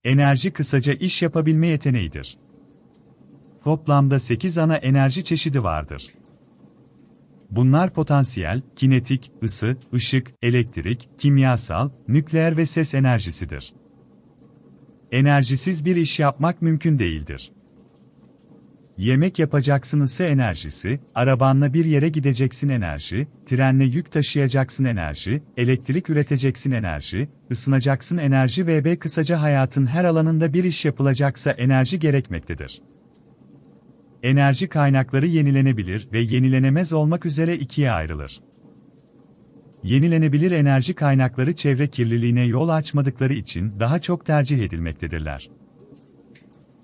Enerji kısaca iş yapabilme yeteneğidir. Toplamda 8 ana enerji çeşidi vardır. Bunlar potansiyel, kinetik, ısı, ışık, elektrik, kimyasal, nükleer ve ses enerjisidir. Enerjisiz bir iş yapmak mümkün değildir. Yemek yapacaksın ısı enerjisi, arabanla bir yere gideceksin enerji, trenle yük taşıyacaksın enerji, elektrik üreteceksin enerji, ısınacaksın enerji ve kısaca hayatın her alanında bir iş yapılacaksa enerji gerekmektedir. Enerji kaynakları yenilenebilir ve yenilenemez olmak üzere ikiye ayrılır. Yenilenebilir enerji kaynakları çevre kirliliğine yol açmadıkları için daha çok tercih edilmektedirler.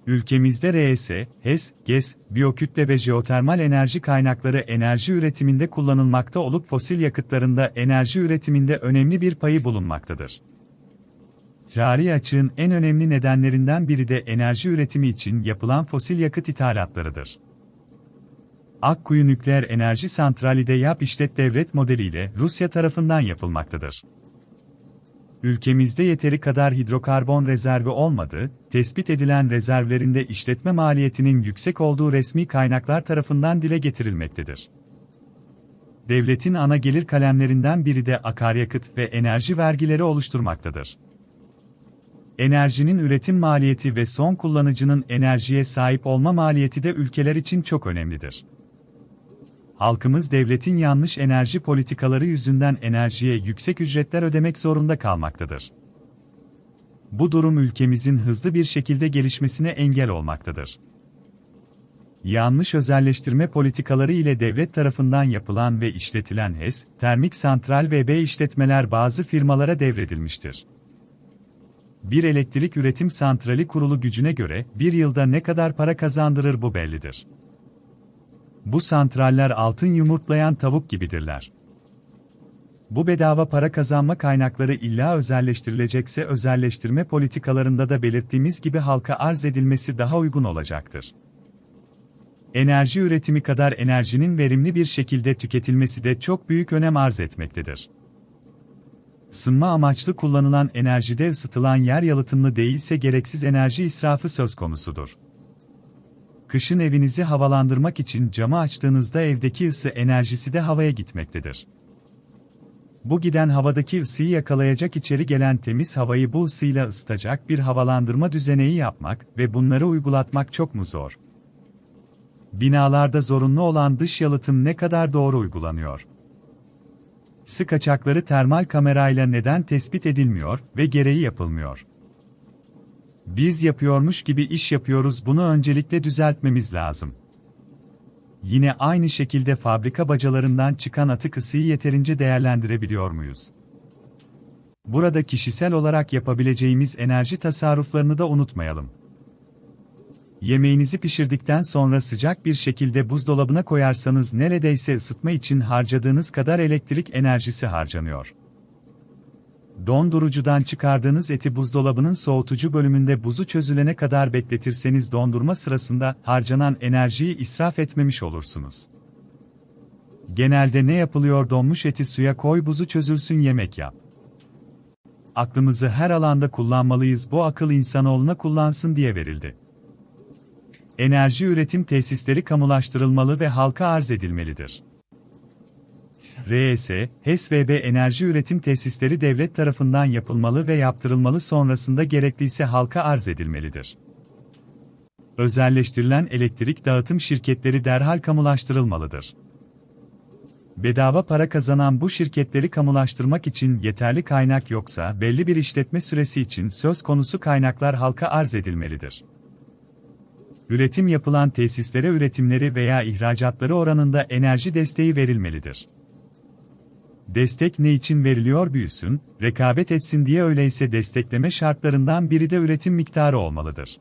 Ülkemizde RS, HES, GES, biyokütle ve jeotermal enerji kaynakları enerji üretiminde kullanılmakta olup fosil yakıtlarında enerji üretiminde önemli bir payı bulunmaktadır. Cari açığın en önemli nedenlerinden biri de enerji üretimi için yapılan fosil yakıt ithalatlarıdır. Akkuyu Nükleer Enerji Santrali de yap işlet devlet modeliyle Rusya tarafından yapılmaktadır. Ülkemizde yeteri kadar hidrokarbon rezervi olmadığı, tespit edilen rezervlerinde işletme maliyetinin yüksek olduğu resmi kaynaklar tarafından dile getirilmektedir. Devletin ana gelir kalemlerinden biri de akaryakıt ve enerji vergileri oluşturmaktadır. Enerjinin üretim maliyeti ve son kullanıcının enerjiye sahip olma maliyeti de ülkeler için çok önemlidir. Halkımız devletin yanlış enerji politikaları yüzünden enerjiye yüksek ücretler ödemek zorunda kalmaktadır. Bu durum ülkemizin hızlı bir şekilde gelişmesine engel olmaktadır. Yanlış özelleştirme politikaları ile devlet tarafından yapılan ve işletilen HES, termik santral ve işletmeler bazı firmalara devredilmiştir. Bir elektrik üretim santrali kurulu gücüne göre bir yılda ne kadar para kazandırır bu bellidir. Bu santraller altın yumurtlayan tavuk gibidirler. Bu bedava para kazanma kaynakları illa özelleştirilecekse özelleştirme politikalarında da belirttiğimiz gibi halka arz edilmesi daha uygun olacaktır. Enerji üretimi kadar enerjinin verimli bir şekilde tüketilmesi de çok büyük önem arz etmektedir. Isınma amaçlı kullanılan enerjide ısıtılan yer yalıtımlı değilse gereksiz enerji israfı söz konusudur. Kışın evinizi havalandırmak için camı açtığınızda evdeki ısı enerjisi de havaya gitmektedir. Bu giden havadaki ısıyı yakalayacak, içeri gelen temiz havayı bu ısıyla ısıtacak bir havalandırma düzeneği yapmak ve bunları uygulatmak çok mu zor? Binalarda zorunlu olan dış yalıtım ne kadar doğru uygulanıyor? Isı kaçakları termal kamerayla neden tespit edilmiyor ve gereği yapılmıyor? Biz yapıyormuş gibi iş yapıyoruz, bunu öncelikle düzeltmemiz lazım. Yine aynı şekilde fabrika bacalarından çıkan atık ısıyı yeterince değerlendirebiliyor muyuz? Burada kişisel olarak yapabileceğimiz enerji tasarruflarını da unutmayalım. Yemeğinizi pişirdikten sonra sıcak bir şekilde buzdolabına koyarsanız neredeyse ısıtma için harcadığınız kadar elektrik enerjisi harcanıyor. Dondurucudan çıkardığınız eti buzdolabının soğutucu bölümünde buzu çözülene kadar bekletirseniz dondurma sırasında harcanan enerjiyi israf etmemiş olursunuz. Genelde ne yapılıyor? Donmuş eti suya koy, buzu çözülsün, yemek yap. Aklımızı her alanda kullanmalıyız, bu akıl insanoğluna kullansın diye verildi. Enerji üretim tesisleri kamulaştırılmalı ve halka arz edilmelidir. RS, HES ve enerji üretim tesisleri devlet tarafından yapılmalı ve yaptırılmalı, sonrasında gerekliyse halka arz edilmelidir. Özelleştirilen elektrik dağıtım şirketleri derhal kamulaştırılmalıdır. Bedava para kazanan bu şirketleri kamulaştırmak için yeterli kaynak yoksa belli bir işletme süresi için söz konusu kaynaklar halka arz edilmelidir. Üretim yapılan tesislere üretimleri veya ihracatları oranında enerji desteği verilmelidir. Destek ne için veriliyor? Büyüsün, rekabet etsin diye. Öyleyse destekleme şartlarından biri de üretim miktarı olmalıdır.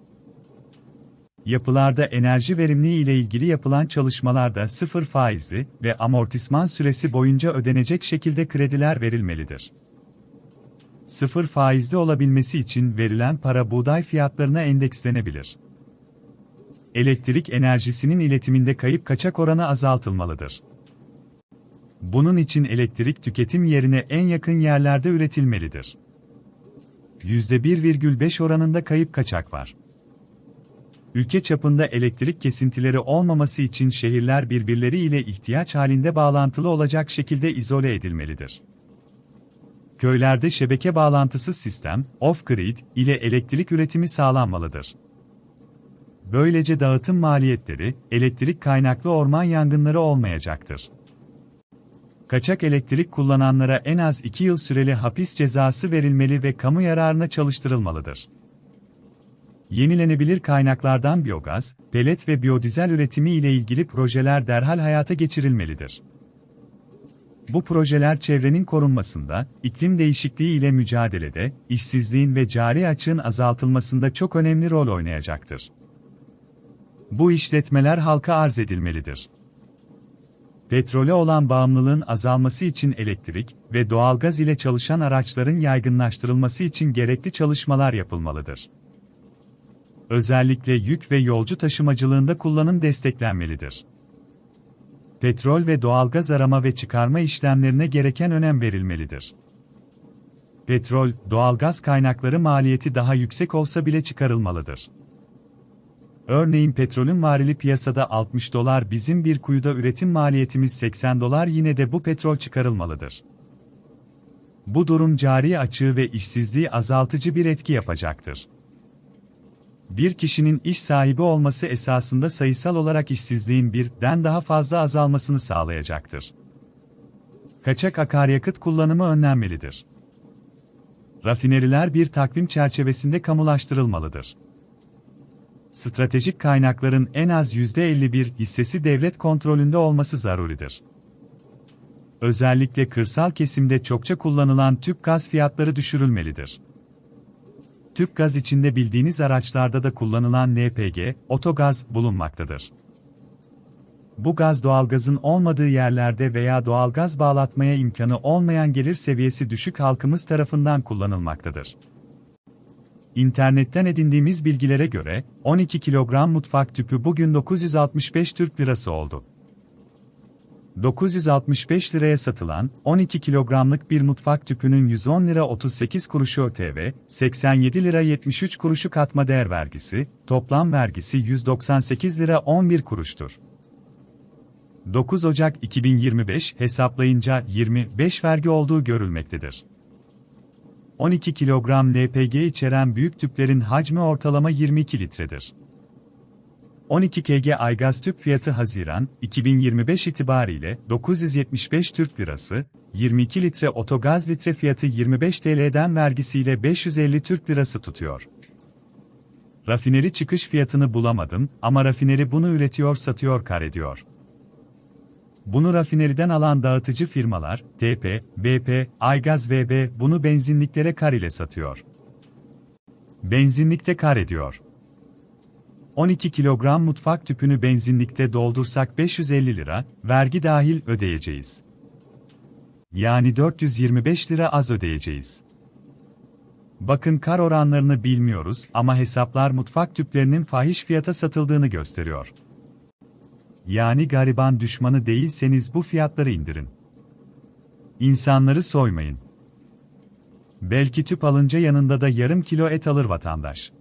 Yapılarda enerji verimliliği ile ilgili yapılan çalışmalarda sıfır faizli ve amortisman süresi boyunca ödenecek şekilde krediler verilmelidir. Sıfır faizli olabilmesi için verilen para buğday fiyatlarına endekslenebilir. Elektrik enerjisinin iletiminde kayıp kaçak oranı azaltılmalıdır. Bunun için elektrik tüketim yerine en yakın yerlerde üretilmelidir. %1,5 oranında kayıp kaçak var. Ülke çapında elektrik kesintileri olmaması için şehirler birbirleriyle ihtiyaç halinde bağlantılı olacak şekilde izole edilmelidir. Köylerde şebeke bağlantısız sistem, off-grid, ile elektrik üretimi sağlanmalıdır. Böylece dağıtım maliyetleri, elektrik kaynaklı orman yangınları olmayacaktır. Kaçak elektrik kullananlara en az 2 yıl süreli hapis cezası verilmeli ve kamu yararına çalıştırılmalıdır. Yenilenebilir kaynaklardan biyogaz, pelet ve biyodizel üretimi ile ilgili projeler derhal hayata geçirilmelidir. Bu projeler çevrenin korunmasında, iklim değişikliği ile mücadelede, işsizliğin ve cari açığın azaltılmasında çok önemli rol oynayacaktır. Bu işletmeler halka arz edilmelidir. Petrole olan bağımlılığın azalması için elektrik ve doğalgaz ile çalışan araçların yaygınlaştırılması için gerekli çalışmalar yapılmalıdır. Özellikle yük ve yolcu taşımacılığında kullanım desteklenmelidir. Petrol ve doğalgaz arama ve çıkarma işlemlerine gereken önem verilmelidir. Petrol, doğalgaz kaynakları maliyeti daha yüksek olsa bile çıkarılmalıdır. Örneğin petrolün varili piyasada $60, bizim bir kuyuda üretim maliyetimiz $80, yine de bu petrol çıkarılmalıdır. Bu durum cari açığı ve işsizliği azaltıcı bir etki yapacaktır. Bir kişinin iş sahibi olması esasında sayısal olarak işsizliğin birden daha fazla azalmasını sağlayacaktır. Kaçak akaryakıt kullanımı önlenmelidir. Rafineriler bir takvim çerçevesinde kamulaştırılmalıdır. Stratejik kaynakların en az %51 hissesi devlet kontrolünde olması zaruridir. Özellikle kırsal kesimde çokça kullanılan tüp gaz fiyatları düşürülmelidir. Tüp gaz içinde bildiğiniz araçlarda da kullanılan LPG, otogaz bulunmaktadır. Bu gaz doğalgazın olmadığı yerlerde veya doğalgaz bağlatmaya imkanı olmayan gelir seviyesi düşük halkımız tarafından kullanılmaktadır. İnternetten edindiğimiz bilgilere göre, 12 kilogram mutfak tüpü bugün 965 Türk Lirası oldu. 965 liraya satılan, 12 kilogramlık bir mutfak tüpünün 110 lira 38 kuruşu ÖTV, 87 lira 73 kuruşu katma değer vergisi, toplam vergisi 198 lira 11 kuruştur. 9 Ocak 2025 hesaplayınca 25 vergi olduğu görülmektedir. 12 kilogram LPG içeren büyük tüplerin hacmi ortalama 22 litredir. 12 kg aygaz tüp fiyatı Haziran 2025 itibariyle 975 Türk Lirası, 22 litre otogaz litre fiyatı 25 TL'den vergisiyle 550 Türk Lirası tutuyor. Rafineri çıkış fiyatını bulamadım ama rafineri bunu üretiyor satıyor kar ediyor. Bunu rafineriden alan dağıtıcı firmalar, TP, BP, Aygaz VB bunu benzinliklere kar ile satıyor. Benzinlikte kar ediyor. 12 kilogram mutfak tüpünü benzinlikte doldursak 550 lira, vergi dahil ödeyeceğiz. Yani 425 lira az ödeyeceğiz. Bakın kar oranlarını bilmiyoruz ama hesaplar mutfak tüplerinin fahiş fiyata satıldığını gösteriyor. Yani gariban düşmanı değilseniz bu fiyatları indirin. İnsanları soymayın. Belki tüp alınca yanında da yarım kilo et alır vatandaş.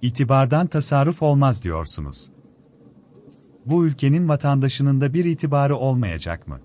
İtibardan tasarruf olmaz diyorsunuz. Bu ülkenin vatandaşının da bir itibarı olmayacak mı?